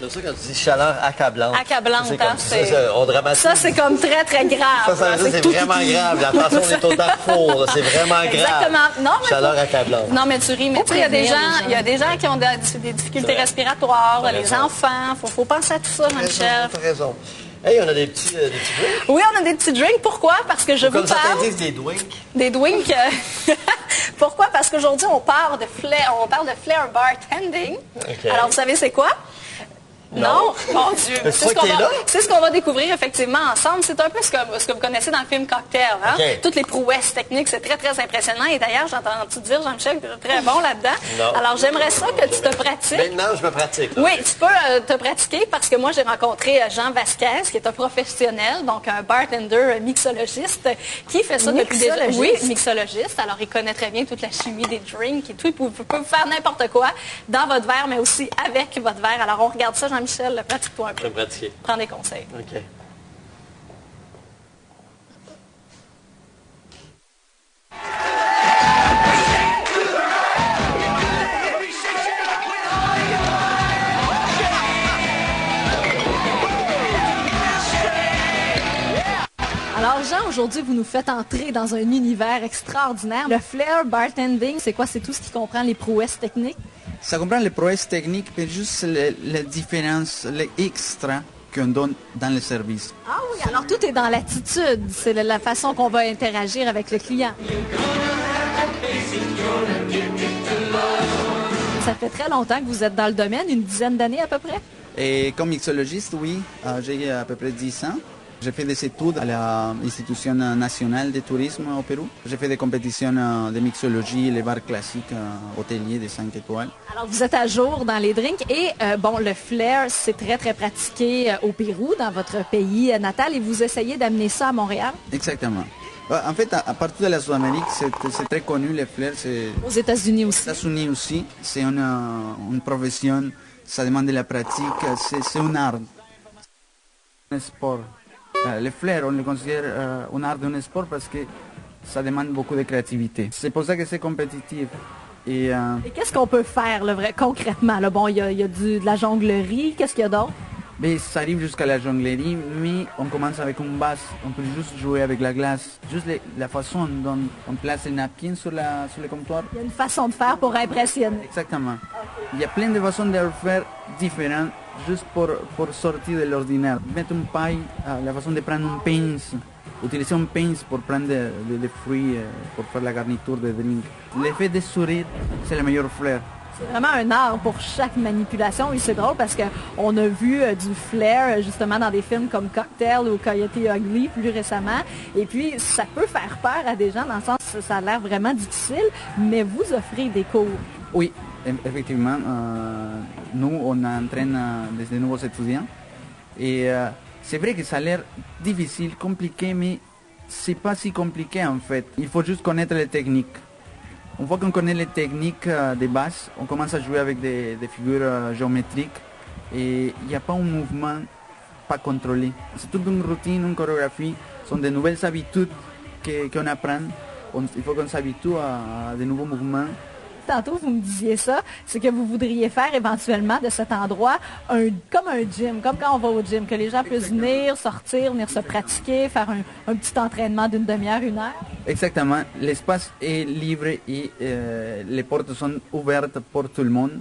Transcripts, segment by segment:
C'est ça quand tu dis chaleur accablante. Accablante, c'est hein, comme on dramatise. Ça, c'est comme très, très grave. Ça veut dire c'est vraiment grave. Attention, on est au Darfour, là, c'est vraiment grave. Exactement. Non, mais chaleur accablante. Non, mais tu ris, mais tu sais, il y a des gens qui ont des difficultés respiratoires, les enfants. Faut penser à tout ça, Michel. T'as raison. Hey, on a des petits drinks. Oui, on a des petits drinks. Pourquoi? Parce que je vous Comme parle... certains disent des drinks. Des drinks. Pourquoi? Parce qu'aujourd'hui, on parle de flair bartending. Okay. Alors, vous savez c'est quoi? Non, mon Dieu. C'est ce qu'on va découvrir effectivement ensemble. C'est un peu ce que vous connaissez dans le film Cocktail. Hein? Okay. Toutes les prouesses techniques, c'est très, très impressionnant. Et d'ailleurs, j'ai entendu dire, Jean-Michel, que tu es très bon là-dedans. Alors, j'aimerais ça que tu te pratiques. Maintenant, je me pratique. Là. Oui, tu peux te pratiquer parce que moi, j'ai rencontré Jean Vasquez, qui est un professionnel, donc un bartender mixologiste, qui fait ça depuis déjà... Oui, mixologiste. Alors, il connaît très bien toute la chimie des drinks et tout. Il peut faire n'importe quoi dans votre verre, mais aussi avec votre verre. Alors, on regarde ça, Jean-Michel, pratique-toi un peu. Je vais me pratiquer. Prends des conseils. OK. Alors Jean, aujourd'hui, vous nous faites entrer dans un univers extraordinaire. Le flair bartending, c'est quoi? C'est tout ce qui comprend les prouesses techniques? Ça comprend les prouesses techniques, mais juste les différences, les extras qu'on donne dans le service. Ah oui, alors tout est dans l'attitude. C'est la façon qu'on va interagir avec le client. Ça fait très longtemps que vous êtes dans le domaine, une dizaine d'années à peu près? Et comme mixologiste, oui, j'ai à peu près 10 ans. J'ai fait des études à l'Institution nationale de tourisme au Pérou. J'ai fait des compétitions de mixologie, les bars classiques hôteliers de 5 étoiles. Alors, vous êtes à jour dans les drinks et, bon, le flair, c'est très, très pratiqué au Pérou, dans votre pays natal, et vous essayez d'amener ça à Montréal? Exactement. En fait, à partir de la Sud-Amérique, c'est très connu, le flair. Aux États-Unis aussi? Aux États-Unis aussi. C'est une profession, ça demande de la pratique, c'est un art, un sport. Le flair, on le considère un art d'un sport parce que ça demande beaucoup de créativité. C'est pour ça que c'est compétitif. Et qu'est-ce qu'on peut faire concrètement? Là, bon, il y a de la jonglerie, qu'est-ce qu'il y a d'autre? Mais ça arrive jusqu'à la jonglerie, mais on commence avec une base. On peut juste jouer avec la glace. Juste la façon dont on place les napkins sur le comptoir. Il y a une façon de faire pour impressionner. Exactement. Il y a plein de façons de le faire différentes, juste pour sortir de l'ordinaire. Mettre une paille, la façon de prendre une pince, utiliser une pince pour prendre des fruits, pour faire la garniture de drink. L'effet de sourire, c'est le meilleur flair. C'est vraiment un art pour chaque manipulation et c'est drôle parce qu'on a vu du flair justement dans des films comme Cocktail ou Coyote Ugly plus récemment. Et puis, ça peut faire peur à des gens dans le sens que ça a l'air vraiment difficile, mais vous offrez des cours. Oui, effectivement. Nous, on entraîne des nouveaux étudiants. Et c'est vrai que ça a l'air difficile, compliqué, mais c'est pas si compliqué en fait. Il faut juste connaître les techniques. Une fois qu'on connaît les techniques de base, on commence à jouer avec des figures géométriques et il n'y a pas un mouvement pas contrôlé. C'est toute une routine, une chorégraphie, ce sont de nouvelles habitudes qu'on apprend. Il faut qu'on s'habitue à de nouveaux mouvements. Tantôt, vous me disiez ça, c'est que vous voudriez faire éventuellement de cet endroit comme un gym, comme quand on va au gym, que les gens puissent venir, sortir, venir se pratiquer, faire un petit entraînement d'une demi-heure, 1 heure. Exactement. L'espace est libre et les portes sont ouvertes pour tout le monde.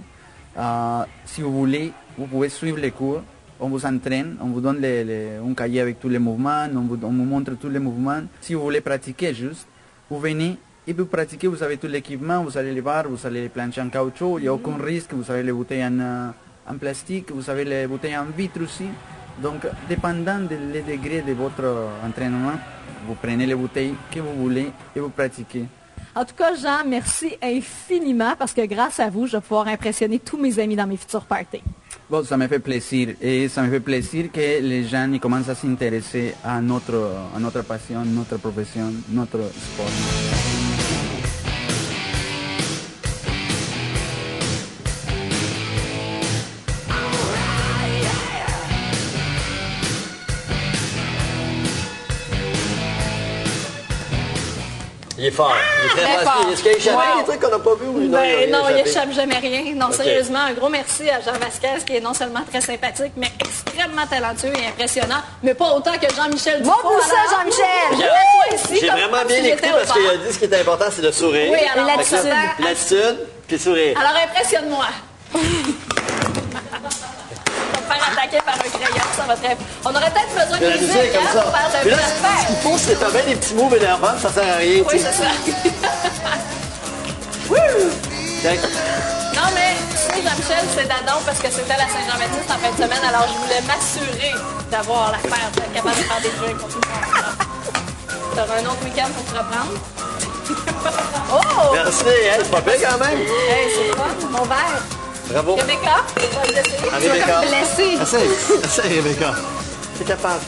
Si vous voulez, vous pouvez suivre les cours. On vous entraîne, on vous donne un cahier avec tous les mouvements, on vous montre tous les mouvements. Si vous voulez pratiquer juste, vous venez. Et vous pratiquez, vous avez tout l'équipement, vous allez les bars, vous allez les plancher en caoutchouc, il n'y a aucun risque, vous avez les bouteilles en plastique, vous avez les bouteilles en vitre aussi. Donc, dépendant du degré de votre entraînement, vous prenez les bouteilles que vous voulez et vous pratiquez. En tout cas, Jean, merci infiniment parce que grâce à vous, je vais pouvoir impressionner tous mes amis dans mes futurs parties. Bon, ça me fait plaisir et ça me fait plaisir que les gens commencent à s'intéresser à notre passion, notre profession, notre sport. Il est fort. Il est très Très fort. fort. Est-ce qu'il a échappé Wow. des trucs qu'on n'a pas vus ou Ben, non, il échappé? échappe jamais rien. Non, OK. sérieusement, un gros merci à Jean Vasquez, qui est non seulement très sympathique, mais extrêmement talentueux et impressionnant, mais pas autant que Jean-Michel Dufault. Bon pour ça, alors. Jean-Michel! Je m'assois ici J'ai comme vraiment si bien j'étais écouté au parce qu'il bar. a dit ce qui est important, c'est de sourire. Oui, alors, L'attitude. on s'attend- L'attitude, puis sourire. Alors, impressionne-moi. On va me faire attaquer par un crayon, ça va très... On aurait peut-être besoin de De la musique comme ça. pour faire de Puis là, belles ce affaires. qu'il faut, c'est faire bien des petits moves énervants, ça sert à rien. Oui, tu sais. c'est ça. Fait que, Non, mais tu sais, Jean-Michel, c'est d'adon parce que c'était la Saint-Jean-Baptiste en fin de semaine, alors je voulais m'assurer d'avoir l'affaire, d'être capable de faire des drinks pour tout le monde. Tu auras un autre week-end pour te reprendre. Oh! Merci, hein, c'est pas pire quand même. Hey, c'est fun, mon verre. Bravo. Rebecca, tu vas le laisser. À Rebecca. blessée. Essaye, Rebecca. T'es capable.